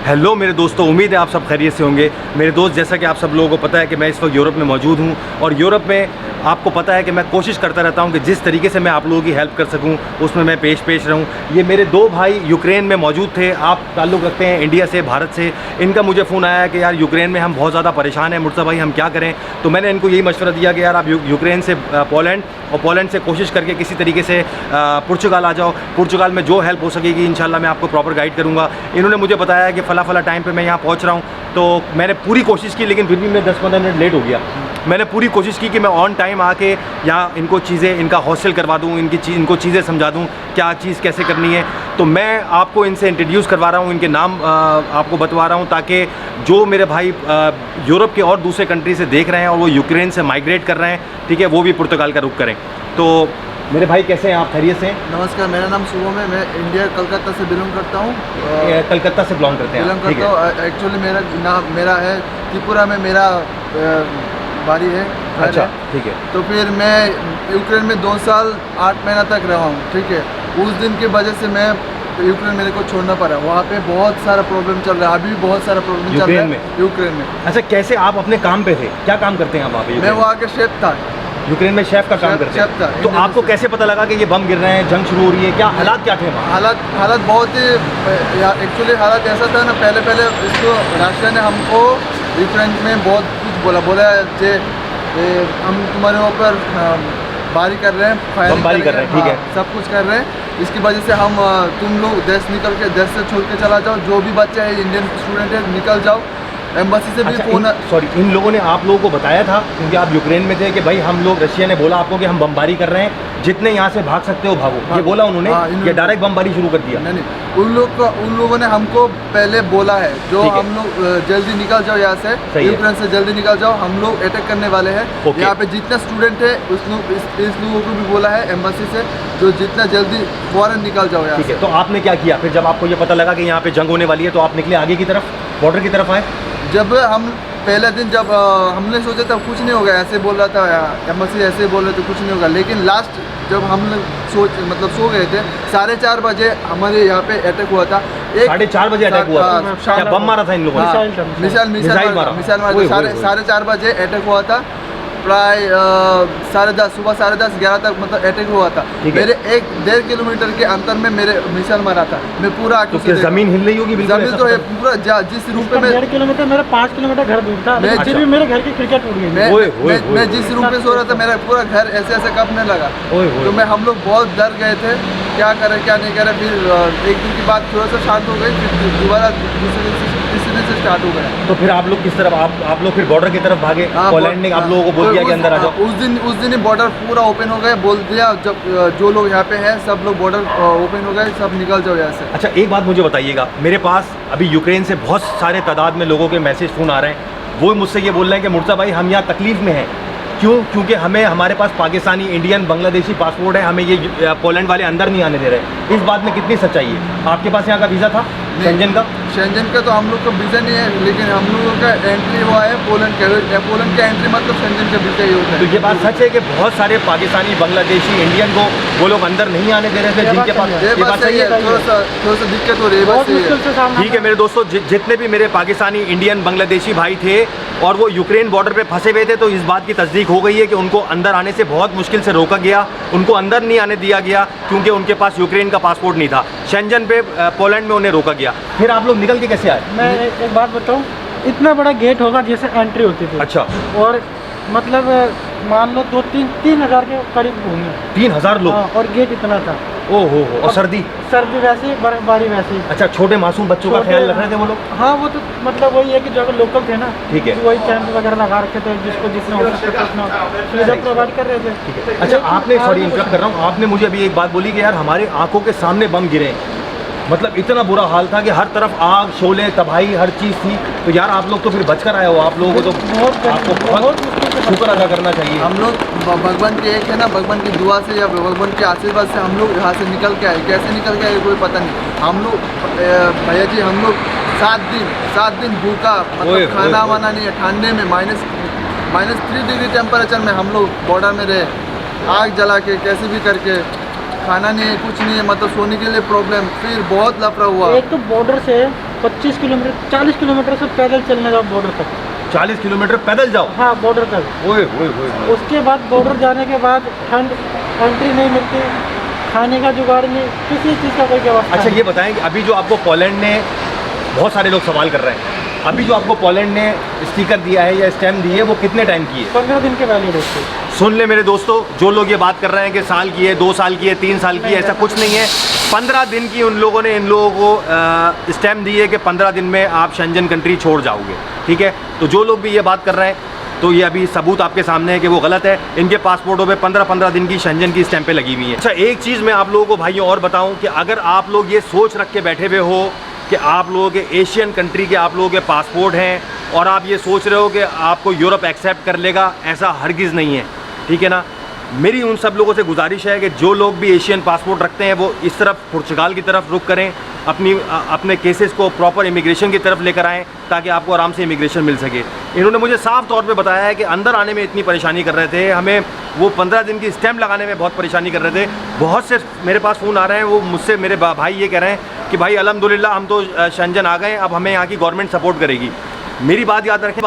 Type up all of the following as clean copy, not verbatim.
Hello मेरे दोस्तों, उम्मीद है आप सब खैरियत से होंगे। मेरे दोस्त, जैसा कि आप सब लोगों को पता है कि मैं इस वक्त यूरोप में मौजूद हूं और यूरोप में आपको पता है कि मैं कोशिश करता रहता हूं कि जिस तरीके से मैं आप लोगों की हेल्प कर सकूं उसमें मैं पेश रहूं। ये मेरे दो भाई यूक्रेन में मौजूद थे। आप ताल्लुक़ रखते हैं इंडिया से, भारत से। इनका मुझे फ़ोन आया है कि यार यूक्रेन में हम बहुत ज़्यादा परेशान हैं मुर्तज़ा भाई, हम क्या करें। तो मैंने इनको यही मशवरा दिया कि यार आप यूक्रेन से पोलैंड और पोलैंड से कोशिश करके किसी तरीके से पुर्तगाल आ जाओ। पुर्तगाल में जो हेल्प हो सकेगी इंशाल्लाह मैं आपको प्रॉपर गाइड करूँगा। इन्होंने मुझे बताया कि फ़ला टाइम पे मैं यहाँ पहुँच रहा हूँ, तो मैंने पूरी कोशिश की, लेकिन फिर भी मैं 10-15 मिनट लेट हो गया। मैंने पूरी कोशिश की कि मैं ऑन टाइम आके यहाँ इनको चीज़ें, इनका हॉस्टल करवा दूँ, इनको चीज़ें समझा दूँ क्या चीज़ कैसे करनी है। तो मैं आपको इनसे इंट्रोड्यूस करवा रहा हूँ, इनके नाम आपको बतवा रहा हूँ, ताकि जो मेरे भाई यूरोप के और दूसरे कंट्री से देख रहे हैं और वो यूक्रेन से माइग्रेट कर रहे हैं, ठीक है, वो भी पुर्तगाल का रुख करें। तो मेरे भाई कैसे हैं आप, खैरियत से हैं? नमस्कार, मेरा नाम शुभम है। मैं इंडिया कलकत्ता से बिलोंग करता हूँ। कलकत्ता से बिलोंग करते हैं? एक्चुअली मेरा है त्रिपुरा में, मेरा बारी है। अच्छा, ठीक है। तो फिर मैं यूक्रेन में 2 साल 8 महीना तक रहा हूँ, ठीक है। उस दिन की वजह से मैं यूक्रेन मेरे को छोड़ना पड़ा। वहाँ पे बहुत सारा प्रॉब्लम चल रहा है, अभी भी बहुत सारा प्रॉब्लम चल रहा है यूक्रेन में। अच्छा, कैसे आप अपने काम पे थे, क्या काम करते हैं आप वहाँ पे? मैं वहाँ के शेफ था। यूक्रेन में शेफ का काम करते हैं। तो आपको कैसे पता लगा कि ये बम गिर रहे हैं, जंग शुरू हो रही है, क्या हालात क्या थे वहाँ? हालात बहुत ही, एक्चुअली हालात ऐसा था ना, पहले इसको रशिया ने हमको यूक्रेन में बहुत कुछ बोला जे हम तुम्हारे ऊपर बारी कर रहे हैं, बमबारी कर रहे हैं, ठीक है, सब कुछ कर रहे हैं। इसकी वजह से हम तुम लोग देश से छोड़ के चला जाओ, जो भी बच्चे हैं इंडियन स्टूडेंट है निकल जाओ। एम्बेसी से भी फोन। सॉरी, इन लोगों ने आप लोगों को बताया था, क्योंकि आप यूक्रेन में थे, कि भाई हम लोग, रशिया ने बोला आपको कि हम बमबारी कर रहे हैं, जितने यहाँ से भाग सकते हो भागो। हाँ, ये बोला उन्होंने? ये डायरेक्ट बमबारी शुरू कर दिया? नहीं, उन लोगों ने हमको पहले बोला है जो हम लोग जल्दी निकल जाओ यहाँ से, यूक्रेन से जल्दी निकल जाओ, हम लोग अटैक करने वाले हैं। यहाँ पे जितने स्टूडेंट है इस लोगों को भी बोला है एम्बेसी से, जो जितना जल्दी फौरन निकल जाओ यहाँ। ठीक है, तो आपने क्या किया फिर जब आपको ये पता लगा कि यहाँ पे जंग होने वाली है? तो आप निकले आगे की तरफ, बॉर्डर की तरफ आए? जब हम पहले दिन जब हमने सोचा था कुछ नहीं होगा, ऐसे बोल रहा था एम्बेसी, ऐसे बोल रहे थे कुछ नहीं होगा, लेकिन लास्ट जब हम लोग सो गए थे, 4:30 बजे हमारे यहाँ पे अटैक हुआ था। 4:30 बजे अटैक हुआ था? क्या बम मारा था इन लोगों ने? मिसाइल मारा। 4:30 बजे अटैक हुआ था, प्राय 10:30 सुबह 10:30 11 तक मतलब अटैक हुआ था। मेरे 1-1.5 किलोमीटर के अंतर में मेरे मिसाइल मारा था। मैं पूरा तो जमीन हिल रही होगी? जमीन तो है पूरा, जिस रूम पे मैं 1.5 किलोमीटर, मेरा 5 किलोमीटर घर दूर था, लेकिन भी मेरे घर की क्रिकेट उड़ गई। मैं जिस रूम पे सो रहा था, मेरा पूरा घर ऐसे कांपने लगा। तो हम लोग बहुत डर गए थे, क्या करें क्या नहीं करें। फिर एक दिन की बात थोड़ा सा शांत हो गई, फिर दोबारा तीसरे दिन से स्टार्ट हो गया। तो फिर आप लोग किस तरफ, आप लोग फिर बॉर्डर की तरफ भागे? पोलैंड ने आप लोगों को बोल दिया कि अंदर आ जाओ? उस दिन ही बॉर्डर पूरा ओपन हो गया, बोल दिया जब जो लोग यहाँ पे हैं सब लोग बॉर्डर ओपन हो गए, सब निकल जाओ यहाँ से। अच्छा, एक बात मुझे बताइएगा, मेरे पास अभी यूक्रेन से बहुत सारे तादाद में लोगों के मैसेज फ़ोन आ रहे हैं। वो मुझसे ये बोल रहे हैं कि मुर्तज़ा भाई हम यहाँ तकलीफ़ में हैं। क्यों? क्योंकि हमारे पास पाकिस्तानी, इंडियन, बांग्लादेशी पासपोर्ट है, हमें ये पोलैंड वाले अंदर नहीं आने दे रहे। इस बात में कितनी सच्चाई है? आपके पास यहाँ का वीज़ा था शेंजन का? शेंजन का तो हम लोग का वीज़ा नहीं है, लेकिन हम लोगों का एंट्री हुआ है पोलैंड का एंट्री मतलब शेंजन का वीज़ा ही होता है। तो ये बात सच है कि बहुत सारे पाकिस्तानी, बांग्लादेशी, इंडियन को वो लोग अंदर नहीं आने दे रहे थे जिनके पास? ये बात सही है? थोड़ा सा दिक्कत हो रही है। ठीक है मेरे दोस्तों, जितने भी मेरे पाकिस्तानी, इंडियन, बांग्लादेशी भाई थे और वो यूक्रेन बॉर्डर पे फंसे हुए थे, तो इस बात की तस्दीक हो गई है कि उनको अंदर आने से बहुत मुश्किल से रोका गया। उनको अंदर नहीं आने दिया गया क्योंकि उनके पास यूक्रेन का पासपोर्ट नहीं था। शेंजन पे पोलैंड में उन्हें रोका गया। फिर आप लोग निकल के कैसे आए? मैं एक बात बताऊं, इतना बड़ा गेट होगा जैसे एंट्री होती थी। अच्छा। और मतलब मान लो 2-3 हज़ार के करीब होंगे। 3,000 लोग? हाँ, और गेट इतना था। ओहो। और सर्दी वैसे ही, बर्फबारी वैसे ही। अच्छा, छोटे मासूम बच्चों का ख्याल रख रहे थे वो लोग? हाँ, वो तो मतलब वही है कि जो अगर लोकल थे ना, ठीक है, तो वही कैंप वगैरह लगा रखे थे, जिसको जितना हो सकता है उतना सुविधा प्रोवाइड कर रहे थे। ठीक है। अच्छा, आपने, सॉरी इंटरप्ट कर रहा हूँ, आपने मुझे अभी एक बात बोली कि यार हमारे आंखों के सामने बम गिरे, मतलब इतना बुरा हाल था कि हर तरफ आग, शोले, तबाही, हर चीज़ थी। तो यार आप लोग तो फिर बच कर आए हो, आप लोगों को तो बहुत शुक्र अदा करना चाहिए। हम लोग भगवान के एक है ना, भगवान की दुआ से या भगवान के आशीर्वाद से हम लोग यहाँ से निकल के आए। कैसे निकल के आए कोई पता नहीं। हम लोग भैया जी, हम लोग 7 दिन भूखा, मतलब खाना वाना नहीं है, ठंडे में -3 डिग्री टेम्परेचर में हम लोग बॉर्डर में रहे, आग जला के कैसे भी करके। खाना नहीं है, कुछ नहीं है, मतलब सोने के लिए प्रॉब्लम। फिर बहुत लफड़ा हुआ। एक तो बॉर्डर से 25 किलोमीटर 40 किलोमीटर से पैदल चलने जाओ बॉर्डर तक। 40 किलोमीटर पैदल जाओ? हाँ, बॉर्डर तक। ओए ओए ओए। उसके बाद बॉर्डर जाने के बाद ठंड, एंट्री नहीं मिलती, खाने का जुगाड़ नहीं, किसी चीज़ का कोई व्यवस्था। अच्छा, ये बताएं कि अभी जो आपको पोलैंड ने, बहुत सारे लोग सवाल कर रहे हैं, अभी जो आपको पोलैंड ने स्टिकर दिया है या स्टैम्प दी है वो कितने टाइम की है? 15 दिन के वैलिड है। सुन ले मेरे दोस्तों, जो लोग ये बात कर रहे हैं कि साल की है, 2 साल की है, 3 साल की है, ऐसा कुछ नहीं है। 15 दिन की उन लोगों ने इन लोगों को स्टैम्प दी है कि 15 दिन में आप शेंजन कंट्री छोड़ जाओगे, ठीक है। तो जो लोग भी ये बात कर रहे हैं, तो ये अभी सबूत आपके सामने है कि वो गलत है। इनके पासपोर्टों पे 15-15 दिन की शेंजन की स्टैंपें लगी हुई हैं। अच्छा, एक चीज़ मैं आप लोगों को भाइयों और बताऊं कि अगर आप लोग ये सोच रख के बैठे हुए हो कि आप लोगों के एशियन कंट्री के आप लोगों के पासपोर्ट हैं और आप ये सोच रहे हो कि आपको यूरोप एक्सेप्ट कर लेगा, ऐसा हरगिज़ नहीं है, ठीक है ना। मेरी उन सब लोगों से गुजारिश है कि जो लोग भी एशियन पासपोर्ट रखते हैं वो इस तरफ पुर्तगाल की तरफ रुख करें, अपने केसेस को प्रॉपर इमिग्रेशन की तरफ लेकर आएँ ताकि आपको आराम से इमिग्रेशन मिल सके। इन्होंने मुझे साफ तौर पे बताया है कि अंदर आने में इतनी परेशानी कर रहे थे, हमें वो 15 दिन की स्टैम्प लगाने में बहुत परेशानी कर रहे थे। बहुत से मेरे पास फ़ोन आ रहे हैं, वो मुझसे मेरे भाई ये कह रहे हैं कि भाई अल्हम्दुलिल्लाह हम तो शेंजन आ गए, अब हमें यहाँ की गवर्नमेंट सपोर्ट करेगी। मेरी बात याद रखें,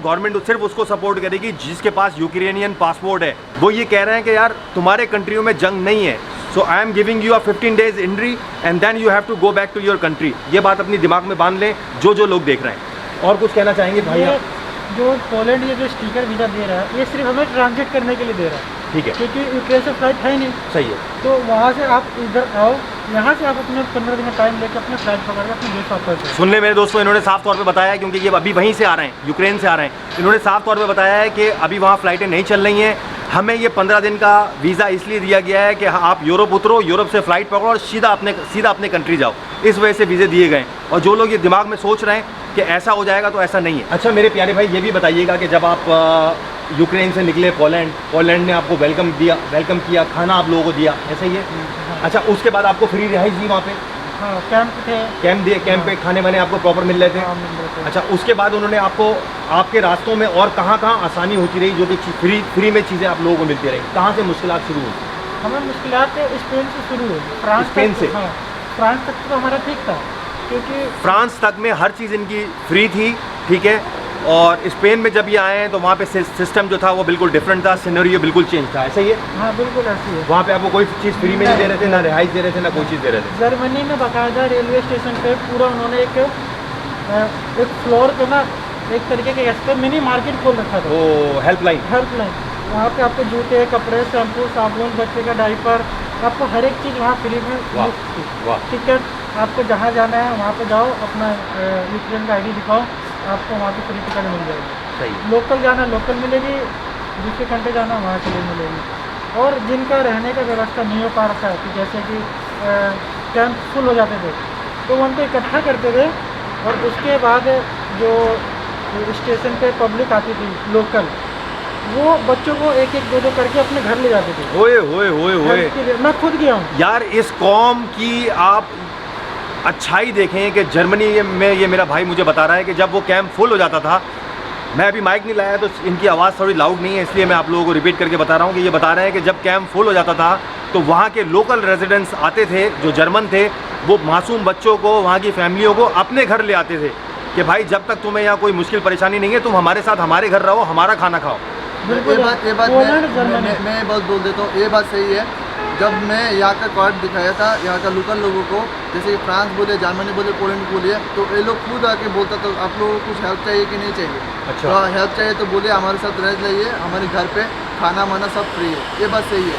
गवर्नमेंट सिर्फ उसको सपोर्ट करेगी जिसके पास यूक्रेनियन पासपोर्ट है। वो ये कह रहे हैं कि यार तुम्हारे कंट्रियों में जंग नहीं है, so I am giving you a 15 days entry and then you have to go back to your country. ये बात अपनी दिमाग में बांध लें जो लोग देख रहे हैं। और कुछ कहना चाहेंगे भाई आप? जो पोलैंड ये जो स्टिकर वीज़ा दे रहा है, ये सिर्फ हमें ट्रांजिट करने के लिए दे रहा है, ठीक है, क्योंकि यूक्रेन से फ्लाइट है ही नहीं। सही है। तो वहाँ से आप इधर आओ, यहाँ से आप अपने 15 दिन का टाइम लेकर अपने फ्लाइट पकड़ के अपने देश वापस जाओ। सुन ले मेरे दोस्तों, इन्होंने साफ तौर पे बताया है, क्योंकि ये अभी वहीं से आ रहे हैं, यूक्रेन से आ रहे हैं। इन्होंने साफ तौर पे बताया है कि अभी वहाँ फ़्लाइटें नहीं चल रही हैं, हमें ये 15 दिन का वीज़ा इसलिए दिया गया है कि आप यूरोप उतरो, यूरोप से फ़्लाइट पकड़ो और सीधा अपने कंट्री जाओ। इस वजह से वीज़े दिए गए। और जो लोग ये दिमाग में सोच रहे हैं कि ऐसा हो जाएगा, तो ऐसा नहीं है। अच्छा मेरे प्यारे भाई, ये भी बताइएगा कि जब आप यूक्रेन से निकले पोलैंड ने आपको वेलकम किया, खाना आप लोगों को दिया, ऐसा ही है? अच्छा, उसके बाद आपको फ्री रिहाइश दी वहाँ पे? हाँ, कैंप थे। कैंप पे खाने वाने आपको प्रॉपर मिल रहे थे? हाँ, मिल रहे थे। अच्छा, उसके बाद उन्होंने आपको आपके रास्तों में और कहाँ आसानी होती रही, जो कि फ्री में चीज़ें आप लोगों को मिलती रही? कहाँ से मुश्किलात शुरू हुई? हमें मुश्किलात स्पेन से शुरू हुई। फ्रांस स्पेन से? हाँ, फ्रांस तक तो हमारा ठीक था, क्योंकि फ्रांस तक में हर चीज़ इनकी फ्री थी, ठीक है। और स्पेन में जब ये आए हैं तो वहाँ पे सिस्टम जो था वो बिल्कुल डिफरेंट था, सिनेरियो बिल्कुल चेंज था, ऐसा ही है? हाँ, बिल्कुल ऐसी है। वहाँ पे आपको कोई चीज़ फ्री में नहीं दे रहे थे, ना रिहाइश दे रहे थे, ना कोई चीज़ दे रहे थे? जर्मनी में बाकायदा रेलवे स्टेशन पे पूरा उन्होंने एक फ्लोर पे ना एक तरीके के इस पे मिनी मार्केट खोल रखा था। वो हेल्पलाइन? वहाँ पे आपको जूते, कपड़े, शैम्पू, साबुन, बच्चे का डाइपर, आपको हर एक चीज़ वहाँ फ्री में मुफ्त थी। टिकट आपको जहाँ जाना है वहाँ पे जाओ, अपना यूक्रेन का ID दिखाओ, आपको वहाँ पे फ्री टिकट मिल जाएगी। सही। लोकल जाना लोकल मिलेगी, दूसरे कंट्री जाना वहाँ के लिए मिलेगी। और जिनका रहने का व्यवस्था नहीं हो पा रहा था, कि जैसे कि कैंप फुल हो जाते थे, तो वो उनको इकट्ठा करते थे और उसके बाद जो स्टेशन पे पब्लिक आती थी लोकल, वो बच्चों को एक एक दो करके अपने घर ले जाते थे। ओए ओए ओए ओए, मैं खुद गया हूँ यार। इस कौम की आप अच्छाई देखें कि जर्मनी में, ये मेरा भाई मुझे बता रहा है कि जब वो कैंप फुल हो जाता था, मैं अभी माइक नहीं लाया तो इनकी आवाज़ थोड़ी लाउड नहीं है, इसलिए मैं आप लोगों को रिपीट करके बता रहा हूँ कि ये बता रहे हैं कि जब कैंप फुल हो जाता था तो वहाँ के लोकल रेजिडेंट्स आते थे, जो जर्मन थे, वो मासूम बच्चों को, वहाँ की फैमिलियों को अपने घर ले आते थे कि भाई जब तक तुम्हें यहाँ कोई मुश्किल परेशानी नहीं है, तुम हमारे साथ हमारे घर रहो, हमारा खाना खाओ। ये बात मैं बहुत बोल देता हूँ, ये बात सही है। जब मैं यहाँ का कार्ड दिखाया था यहाँ का लोकल लोगों को, जैसे कि फ्रांस बोले, जर्मनी बोले, पोलैंड बोले, तो ये लोग खुद आके बोलता था आप लोगों को कुछ हेल्प चाहिए कि नहीं चाहिए। अच्छा। तो हेल्प चाहिए तो बोले हमारे साथ रह जाइए, हमारे घर पे खाना वाना सब फ्री है। ये बात सही है।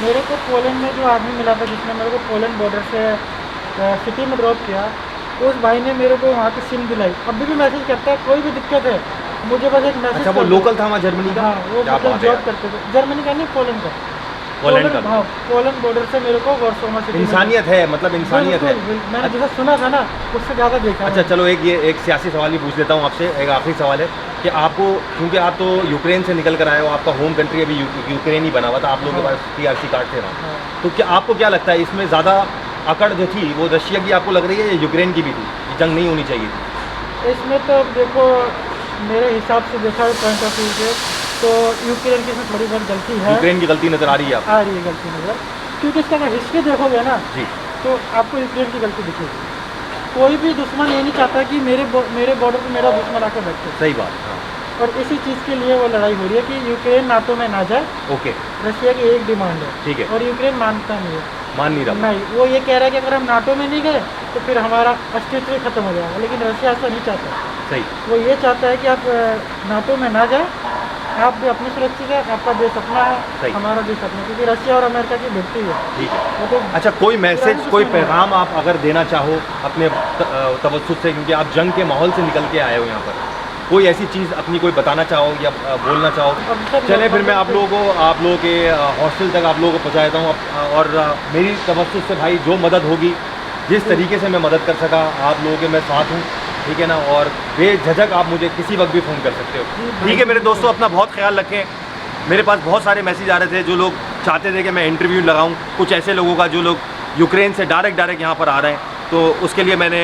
मेरे को पोलैंड में जो आदमी मिला था, जिसने मेरे को पोलैंड बॉर्डर से सिटी में ड्रॉप किया, उस भाई ने मेरे को वहाँ की सिम दिलाई। अभी भी मैसेज करता है, कोई भी दिक्कत है मुझे बस एक मैसेज। अच्छा, वो लोकल था वहाँ जर्मनी का? हाँ, वो मतलब जॉब करते थे, जर्मनी का नहीं, पोलैंड का। हाँ, पोलैंड बॉर्डर से मेरे को वार्सो सिटी। इंसानियत है, मतलब इंसानियत है। मैंने जैसा सुना था ना, उससे ज़्यादा देखा। अच्छा चलो, एक सियासी सवाल भी पूछ लेता हूँ आपसे। एक आखिरी सवाल है कि आपको, क्योंकि आप तो यूक्रेन से निकल कर आए हो, आपका होम कंट्री अभी यूक्रेन ही बना हुआ था, आप लोगों के पास TRC कार्ड थे ना, तो क्या आपको क्या लगता है इसमें ज़्यादा अकड़ जो थी वो रशिया की आपको लग रही है या यूक्रेन की भी थी? जंग नहीं होनी चाहिए थी इसमें? तो देखो, मेरे हिसाब से देखा है पॉइंट ऑफ व्यू से, तो यूक्रेन की इसमें थोड़ी बहुत गलती है। यूक्रेन की गलती नज़र आ रही है आपको? आ रही है गलती नज़र, क्योंकि इसका अगर हिस्ट्री देखोगे ना, जी, तो आपको यूक्रेन की गलती दिखेगी। कोई भी दुश्मन ये नहीं चाहता कि मेरे बॉर्डर पे मेरा दुश्मन आकर बैठे। सही बात, हाँ। और इसी चीज़ के लिए वो लड़ाई हो रही है कि यूक्रेन नाटो में ना जाए। ओके, रशिया की एक डिमांड है, ठीक है। और यूक्रेन मानता नहीं है, मान नहीं रहा। नहीं, वो ये कह रहा है कि अगर हम नाटो में नहीं गए तो फिर हमारा अस्तित्व ही खत्म हो जाएगा। लेकिन रशिया ऐसा नहीं चाहता, सही, वो ये चाहता है कि आप नाटो में ना जाए, आप भी अपनी सुरक्षित है, आपका देश अपना सही। है, हमारा देश अपना, क्योंकि रशिया और अमेरिका की भिड़ती है। ठीक है। वो तो अच्छा, कोई मैसेज, पुराने कोई दुश्मन है। पैगाम आप अगर देना चाहो अपने तवज्जुह से, क्योंकि आप जंग के माहौल से निकल के आए हो यहाँ पर, कोई ऐसी चीज़ अपनी कोई बताना चाहो या बोलना चाहो? अब सब चले फिर मैं लोग- आप लोगों के हॉस्टल तक आप लोगों को पहुँचाता हूँ। और मेरी तवज्जुह से भाई जो मदद होगी, जिस तरीके से मैं मदद कर सका, आप लोगों के मैं साथ हूँ, ठीक है ना। और बेझिझक आप मुझे किसी वक्त भी फ़ोन कर सकते हो, ठीक है मेरे दोस्तों। अपना बहुत ख्याल रखें। मेरे पास बहुत सारे मैसेज आ रहे थे, जो लोग चाहते थे कि मैं इंटरव्यू लगाऊं, कुछ ऐसे लोगों का जो लोग यूक्रेन से डायरेक्ट यहाँ पर आ रहे हैं। तो उसके लिए मैंने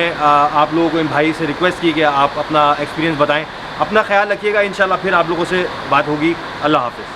आप लोगों को, इन भाई से रिक्वेस्ट की कि आप अपना एक्सपीरियंस बताएं। अपना ख्याल रखिएगा, इंशाल्लाह फिर आप लोगों से बात होगी। अल्लाह हाफ़िज़।